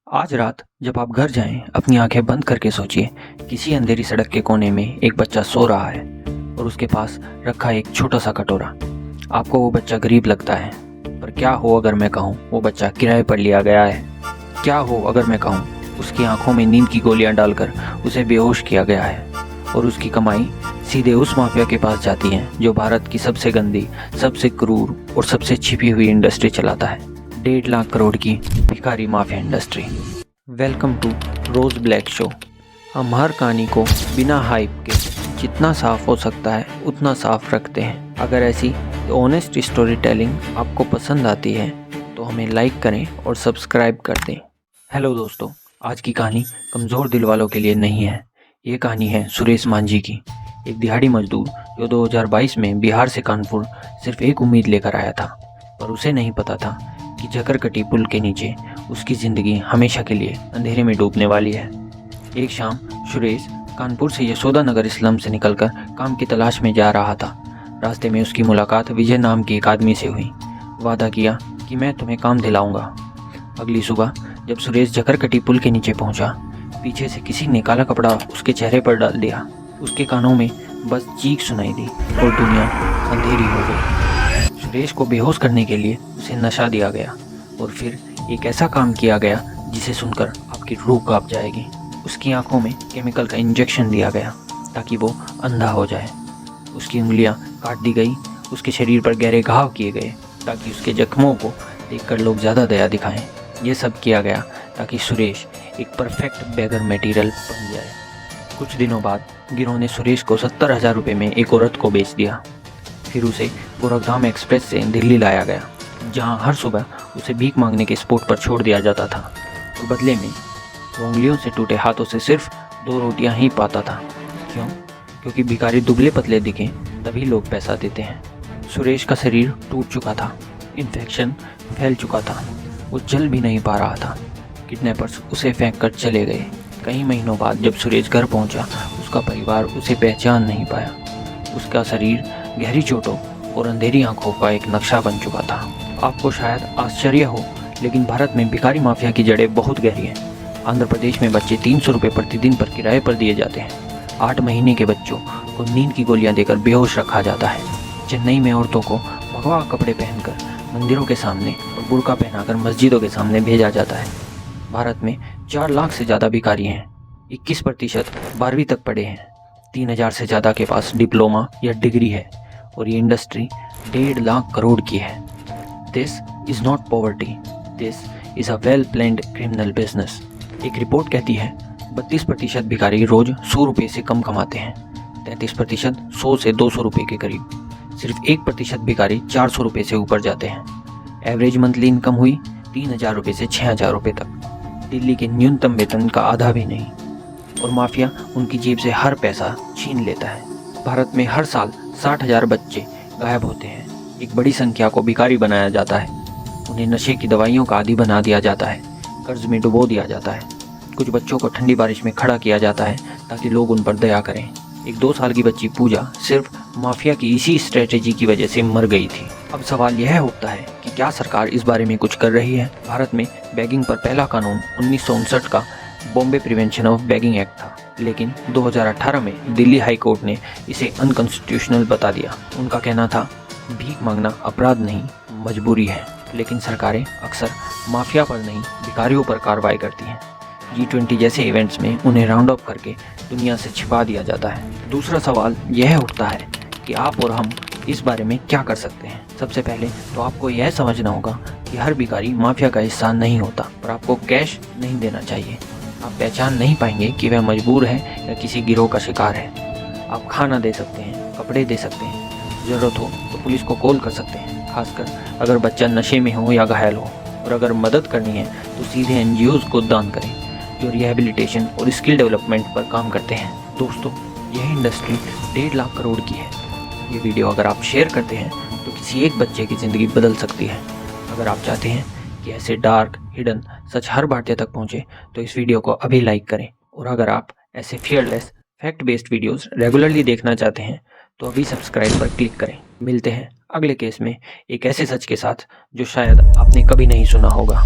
आज रात जब आप घर जाएं, अपनी आंखें बंद करके सोचिए, किसी अंधेरी सड़क के कोने में एक बच्चा सो रहा है और उसके पास रखा एक छोटा सा कटोरा। आपको वो बच्चा गरीब लगता है, पर क्या हो अगर मैं कहूँ वो बच्चा किराए पर लिया गया है? क्या हो अगर मैं कहूँ उसकी आंखों में नींद की गोलियां डालकर उसे बेहोश किया गया है और उसकी कमाई सीधे उस माफिया के पास जाती है जो भारत की सबसे गंदी, सबसे क्रूर और सबसे छिपी हुई इंडस्ट्री चलाता है, 1.5 लाख करोड़ की भिखारी mafia industry. Welcome to rose black show. हम हर कहानी को बिना हाइप के जितना साफ हो सकता है उतना साफ रखते हैं। अगर ऐसी ऑनेस्ट स्टोरी टेलिंग आपको पसंद आती है तो हमें लाइक करें और सब्सक्राइब कर दें। हेलो दोस्तों, आज की कहानी कमज़ोर दिल वालों के लिए नहीं है। ये कहानी है सुरेश मांझी की, एक दिहाड़ी मजदूर जो 2022 में बिहार से कानपुर सिर्फ एक उम्मीद लेकर आया था, पर उसे नहीं पता था कि जकरकटी पुल के नीचे उसकी ज़िंदगी हमेशा के लिए अंधेरे में डूबने वाली है। एक शाम सुरेश कानपुर से यशोदा नगर स्लम से निकलकर काम की तलाश में जा रहा था। रास्ते में उसकी मुलाकात विजय नाम के एक आदमी से हुई। वादा किया कि मैं तुम्हें काम दिलाऊंगा। अगली सुबह जब सुरेश जकरकटी पुल के नीचे पहुंचा, पीछे से किसी ने काला कपड़ा उसके चेहरे पर डाल दिया। उसके कानों में बस चीख सुनाई दी और दुनिया अंधेरी हो गई। सुरेश को बेहोश करने के लिए उसे नशा दिया गया और फिर एक ऐसा काम किया गया जिसे सुनकर आपकी रूह कांप जाएगी। उसकी आंखों में केमिकल का इंजेक्शन दिया गया ताकि वो अंधा हो जाए। उसकी उंगलियां काट दी गई, उसके शरीर पर गहरे घाव किए गए ताकि उसके जख्मों को देखकर लोग ज़्यादा दया दिखाएं। ये सब किया गया ताकि सुरेश एक परफेक्ट बेगर मटेरियल बन जाए। कुछ दिनों बाद गिरोह ने सुरेश को 70,000 रुपये में एक औरत को बेच दिया। फिर उसे गोरखधाम एक्सप्रेस से दिल्ली लाया गया, जहां हर सुबह उसे भीख मांगने के स्पॉट पर छोड़ दिया जाता था और बदले में वो उंगलियों से टूटे हाथों से सिर्फ 2 रोटियां ही पाता था। क्यों? क्योंकि भिखारी दुबले पतले दिखे तभी लोग पैसा देते हैं। सुरेश का शरीर टूट चुका था, इन्फेक्शन फैल चुका था, वो चल भी नहीं पा रहा था। किडनैपर्स उसे फेंक कर चले गए। कई महीनों बाद जब सुरेश घर पहुंचा, उसका परिवार उसे पहचान नहीं पाया। उसका शरीर गहरी चोटों और अंधेरी आंखों का एक नक्शा बन चुका था। आपको शायद आश्चर्य हो, लेकिन भारत में भिखारी माफिया की जड़ें बहुत गहरी हैं। आंध्र प्रदेश में बच्चे 300 रुपये प्रतिदिन पर किराए पर दिए जाते हैं। 8 महीने के बच्चों को नींद की गोलियां देकर बेहोश रखा जाता है। चेन्नई में औरतों को भगवा कपड़े पहनकर मंदिरों के सामने और बुर्का पहनाकर मस्जिदों के सामने भेजा जाता है। भारत में 4 लाख से ज़्यादा भिखारी हैं। 21% 12वीं तक पढ़े हैं। 3,000 से ज़्यादा के पास डिप्लोमा या डिग्री है और ये इंडस्ट्री 1.5 लाख करोड़ की है। This is not poverty, this is a well planned criminal business. एक रिपोर्ट कहती है 32% भिखारी रोज़ 100 रुपये से कम कमाते हैं, 33% 100 से 200 रुपये के करीब। सिर्फ 1% भिखारी 400 रुपये से ऊपर जाते हैं। एवरेज मंथली इनकम हुई 3,000 रुपये से 6,000 रुपये तक। दिल्ली के न्यूनतम वेतन का आधा भी नहीं, और माफिया उनकी जेब से हर पैसा छीन लेता है। भारत में हर साल 60,000 बच्चे गायब होते हैं। एक बड़ी संख्या को भिखारी बनाया जाता है। उन्हें नशे की दवाइयों का आदी बना दिया जाता है, कर्ज में डुबो दिया जाता है। कुछ बच्चों को ठंडी बारिश में खड़ा किया जाता है ताकि लोग उन पर दया करें। एक 2 साल की बच्ची पूजा सिर्फ माफिया की इसी स्ट्रेटेजी की वजह से मर गई थी। अब सवाल यह उठता है कि क्या सरकार इस बारे में कुछ कर रही है? भारत में बैगिंग पर पहला कानून 1959 का Bombay prevention of bagging act था, लेकिन 2018 में दिल्ली हाई कोर्ट ने इसे अनकॉन्स्टिट्यूशनल बता दिया। उनका कहना था भीख मांगना अपराध नहीं, मजबूरी है। लेकिन सरकारें अक्सर माफिया पर नहीं, भिखारियों पर कार्रवाई करती हैं। G20 जैसे इवेंट्स में उन्हें राउंड अप करके दुनिया से छिपा दिया जाता है। दूसरा सवाल यह उठता है कि आप और हम इस बारे में क्या कर सकते हैं। सबसे पहले तो आपको यह समझना होगा कि हर भिखारी माफिया का हिस्सा नहीं होता, पर आपको कैश नहीं देना चाहिए। आप पहचान नहीं पाएंगे कि वह मजबूर है या किसी गिरोह का शिकार है। आप खाना दे सकते हैं, कपड़े दे सकते हैं, ज़रूरत हो तो पुलिस को कॉल कर सकते हैं, खासकर अगर बच्चा नशे में हो या घायल हो। और अगर मदद करनी है तो सीधे NGOs को दान करें जो रिहैबिलिटेशन और स्किल डेवलपमेंट पर काम करते हैं। दोस्तों, यह इंडस्ट्री 1.5 लाख करोड़ की है। ये वीडियो अगर आप शेयर करते हैं तो किसी एक बच्चे की ज़िंदगी बदल सकती है। अगर आप चाहते हैं कि ऐसे डार्क हिडन सच हर भारतीय तक पहुंचे तो इस वीडियो को अभी लाइक करें। और अगर आप ऐसे fearless fact based videos regularly देखना चाहते हैं तो अभी सब्सक्राइब पर क्लिक करें। मिलते हैं अगले केस में एक ऐसे सच के साथ जो शायद आपने कभी नहीं सुना होगा।